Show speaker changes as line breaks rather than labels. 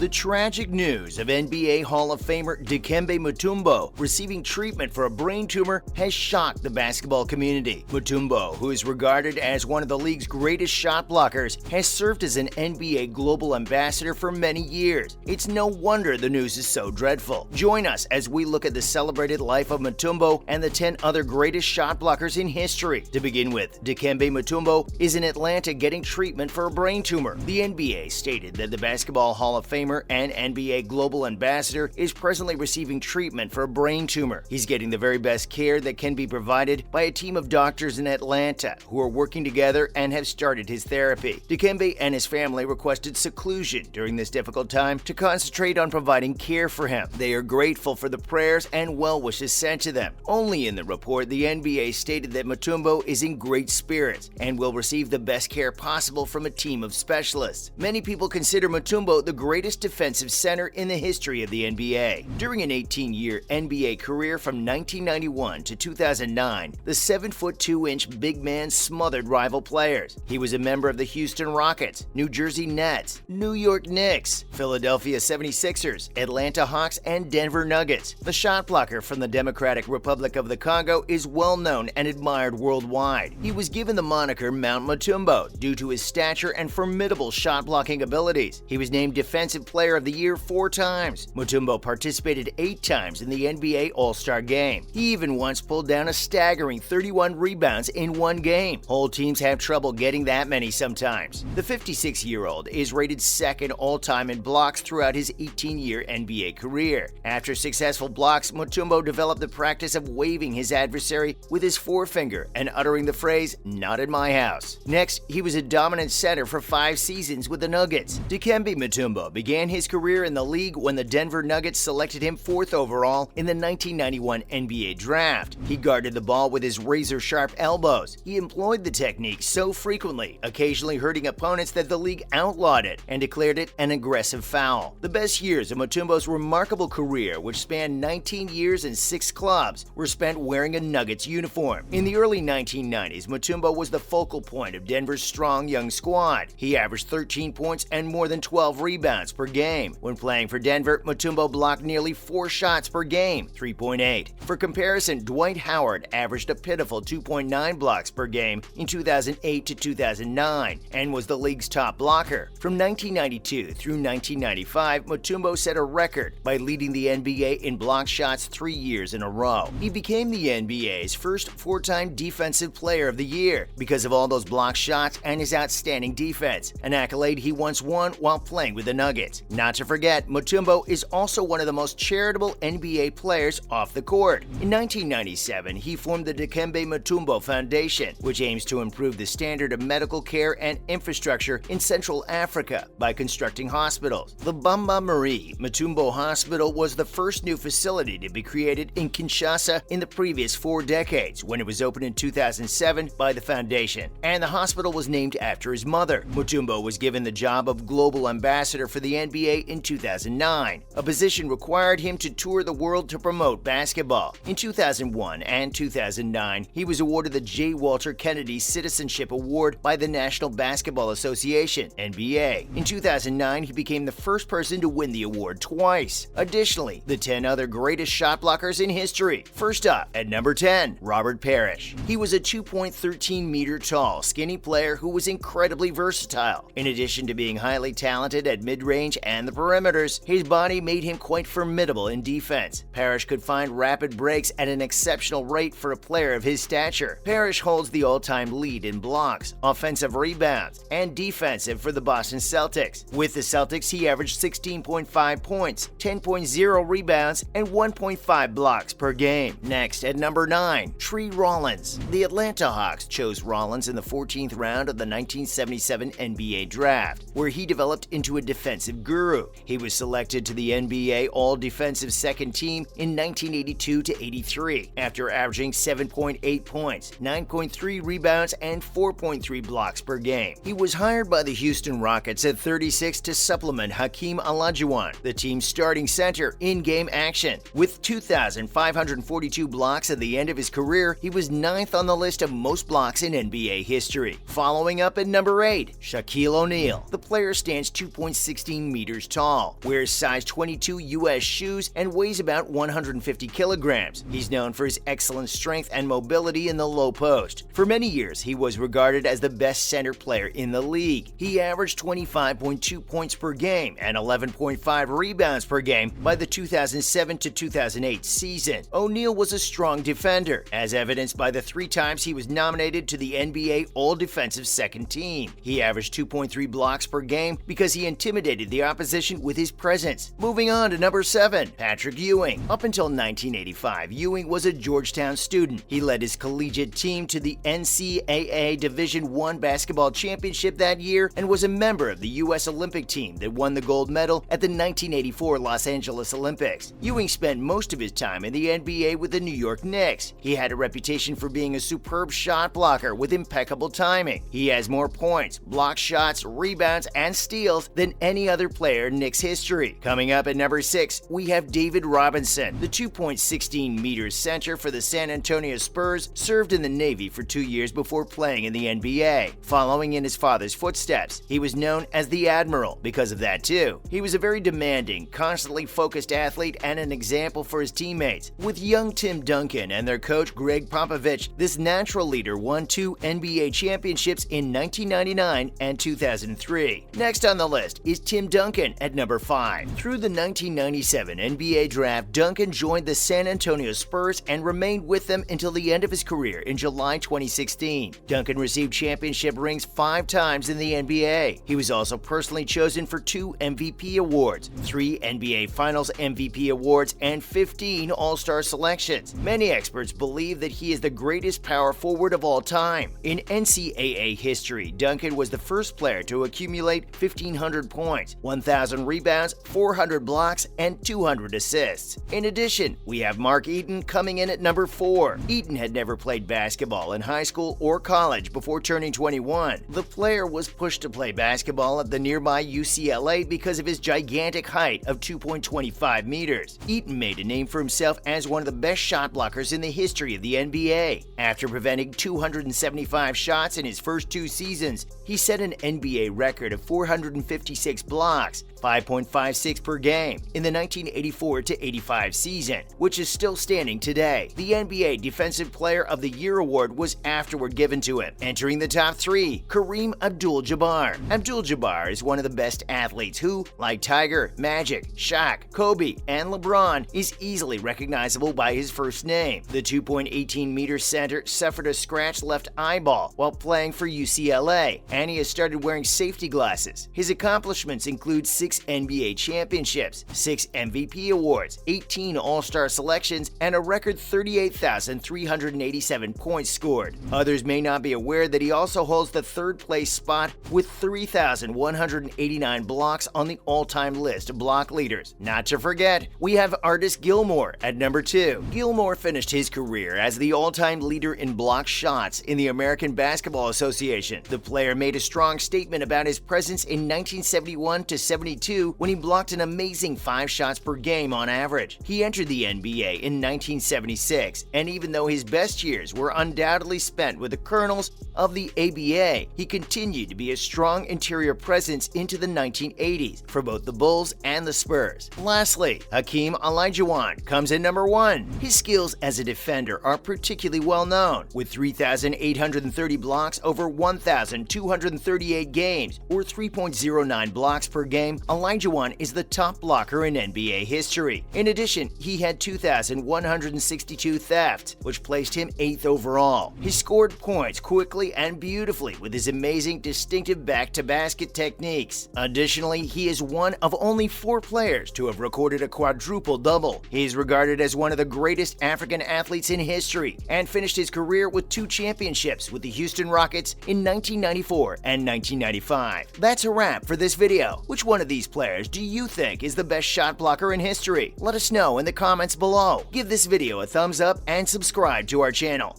The tragic news of NBA Hall of Famer Dikembe Mutombo receiving treatment for a brain tumor has shocked the basketball community. Mutombo, who is regarded as one of the league's greatest shot blockers, has served as an NBA global ambassador for many years. It's no wonder the news is so dreadful. Join us as we look at the celebrated life of Mutombo and the 10 other greatest shot blockers in history. To begin with, Dikembe Mutombo is in Atlanta getting treatment for a brain tumor. The NBA stated that the Basketball Hall of Famer and NBA Global Ambassador is presently receiving treatment for a brain tumor. He's getting the very best care that can be provided by a team of doctors in Atlanta who are working together and have started his therapy. Dikembe and his family requested seclusion during this difficult time to concentrate on providing care for him. They are grateful for the prayers and well wishes sent to them. Only in the report, the NBA stated that Mutombo is in great spirits and will receive the best care possible from a team of specialists. Many people consider Mutombo the greatest defensive center in the history of the NBA. During an 18-year NBA career from 1991 to 2009, the 7'2" big man smothered rival players. He was a member of the Houston Rockets, New Jersey Nets, New York Knicks, Philadelphia 76ers, Atlanta Hawks, and Denver Nuggets. The shot blocker from the Democratic Republic of the Congo is well known and admired worldwide. He was given the moniker Mount Mutombo due to his stature and formidable shot blocking abilities. He was named Defensive Player of the Year 4 times. Mutombo participated 8 times in the NBA All-Star Game. He even once pulled down a staggering 31 rebounds in one game. Whole teams have trouble getting that many sometimes. The 56-year-old is rated second all-time in blocks throughout his 18-year NBA career. After successful blocks, Mutombo developed the practice of waving his adversary with his forefinger and uttering the phrase, "Not in my house." Next, he was a dominant center for 5 seasons with the Nuggets. Dikembe Mutombo began his career in the league when the Denver Nuggets selected him 4th overall in the 1991 NBA Draft. He guarded the ball with his razor-sharp elbows. He employed the technique so frequently, occasionally hurting opponents, that the league outlawed it and declared it an aggressive foul. The best years of Mutombo's remarkable career, which spanned 19 years and 6 clubs, were spent wearing a Nuggets uniform. In the early 1990s, Mutombo was the focal point of Denver's strong young squad. He averaged 13 points and more than 12 rebounds per game. When playing for Denver, Mutombo blocked nearly 4 shots per game, 3.8. For comparison, Dwight Howard averaged a pitiful 2.9 blocks per game in 2008 to 2009 and was the league's top blocker. From 1992 through 1995, Mutombo set a record by leading the NBA in block shots 3 years in a row. He became the NBA's first 4-time Defensive Player of the Year because of all those block shots and his outstanding defense, an accolade he once won while playing with the Nuggets. Not to forget, Mutombo is also one of the most charitable NBA players off the court. In 1997, he formed the Dikembe Mutombo Foundation, which aims to improve the standard of medical care and infrastructure in Central Africa by constructing hospitals. The Bamba Marie Mutombo Hospital was the first new facility to be created in Kinshasa in the previous 4 decades when it was opened in 2007 by the foundation, and the hospital was named after his mother. Mutombo was given the job of Global Ambassador for the NBA in 2009. A position required him to tour the world to promote basketball. In 2001 and 2009, he was awarded the J. Walter Kennedy Citizenship Award by the National Basketball Association, NBA. In 2009, he became the first person to win the award twice. Additionally, the 10 other greatest shot blockers in history. First up, at number 10, Robert Parrish. He was a 2.13-meter tall, skinny player who was incredibly versatile. In addition to being highly talented at mid-range and the perimeters, his body made him quite formidable in defense. Parrish could find rapid breaks at an exceptional rate for a player of his stature. Parrish holds the all-time lead in blocks, offensive rebounds, and defensive for the Boston Celtics. With the Celtics, he averaged 16.5 points, 10.0 rebounds, and 1.5 blocks per game. Next, at number 9, Tree Rollins. The Atlanta Hawks chose Rollins in the 14th round of the 1977 NBA Draft, where he developed into a defensive guru. He was selected to the NBA All-Defensive Second Team in 1982-83 after averaging 7.8 points, 9.3 rebounds, and 4.3 blocks per game. He was hired by the Houston Rockets at 36 to supplement Hakeem Olajuwon, the team's starting center, in-game action. With 2,542 blocks at the end of his career, he was 9th on the list of most blocks in NBA history. Following up at number 8, Shaquille O'Neal. The player stands 2.16 meters tall, wears size 22 U.S. shoes, and weighs about 150 kilograms. He's known for his excellent strength and mobility in the low post. For many years, he was regarded as the best center player in the league. He averaged 25.2 points per game and 11.5 rebounds per game by the 2007 to 2008 season. O'Neal was a strong defender, as evidenced by the 3 times he was nominated to the NBA All-Defensive Second Team. He averaged 2.3 blocks per game because he intimidated the opposition with his presence. Moving on to number 7, Patrick Ewing. Up until 1985, Ewing was a Georgetown student. He led his collegiate team to the NCAA Division I basketball championship that year and was a member of the U.S. Olympic team that won the gold medal at the 1984 Los Angeles Olympics. Ewing spent most of his time in the NBA with the New York Knicks. He had a reputation for being a superb shot blocker with impeccable timing. He has more points, block shots, rebounds, and steals than any other player in Knicks history. Coming up at number 6, we have David Robinson. The 2.16 meters center for the San Antonio Spurs served in the Navy for 2 years before playing in the NBA. Following in his father's footsteps, he was known as the Admiral because of that too. He was a very demanding, constantly focused athlete and an example for his teammates. With young Tim Duncan and their coach Greg Popovich, this natural leader won 2 NBA championships in 1999 and 2003. Next on the list is Tim Duncan at number 5. Through the 1997 NBA draft, Duncan joined the San Antonio Spurs and remained with them until the end of his career in July 2016. Duncan received championship rings 5 times in the NBA. He was also personally chosen for 2 MVP awards, 3 NBA Finals MVP awards, and 15 All-Star selections. Many experts believe that he is the greatest power forward of all time. In NCAA history, Duncan was the first player to accumulate 1,500 points, 1,000 rebounds, 400 blocks, and 200 assists. In addition, we have Mark Eaton coming in at number 4. Eaton had never played basketball in high school or college before turning 21. The player was pushed to play basketball at the nearby UCLA because of his gigantic height of 2.25 meters. Eaton made a name for himself as one of the best shot blockers in the history of the NBA. After preventing 275 shots in his first 2 seasons, he set an NBA record of 456 blocks, 5.56 per game, in the 1984-85 season, which is still standing today. The NBA Defensive Player of the Year award was afterward given to him. Entering the top 3, Kareem Abdul-Jabbar. Abdul-Jabbar is one of the best athletes who, like Tiger, Magic, Shaq, Kobe, and LeBron, is easily recognizable by his first name. The 2.18-meter center suffered a scratched left eyeball while playing for UCLA, and he has started wearing safety glasses. His accomplishments include 6 NBA championships, 6 MVP awards, 18 All-Star selections, and a record 38,387 points scored. Others may not be aware that he also holds the 3rd-place spot with 3,189 blocks on the all-time list of block leaders. Not to forget, we have Artis Gilmore at number 2. Gilmore finished his career as the all-time leader in block shots in the American Basketball Association. The player made a strong statement about his presence in 1971-72 when he blocked an amazing 5 shots per game on average. He entered the NBA in 1976, and even though his best years were undoubtedly spent with the Colonels of the ABA, he continued to be a strong interior presence into the 1980s for both the Bulls and the Spurs. Lastly, Hakeem Olajuwon comes in number 1. His skills as a defender are particularly well known. With 3,830 blocks over 1,238 games, or 3.09 blocks per game, Olajuwon is the top blocker in NBA history. In addition, he had 2,162 thefts, which placed him 8th overall. He scored points quickly and beautifully with his amazing distinctive back-to-basket techniques. Additionally, he is one of only 4 players to have recorded a quadruple-double. He is regarded as one of the greatest African athletes in history and finished his career with 2 championships with the Houston Rockets in 1994 and 1995. That's a wrap for this video. Which one of these players do you think is the best shot blocker in history? Let us know in the comments below. Give this video a thumbs up and subscribe to our channel.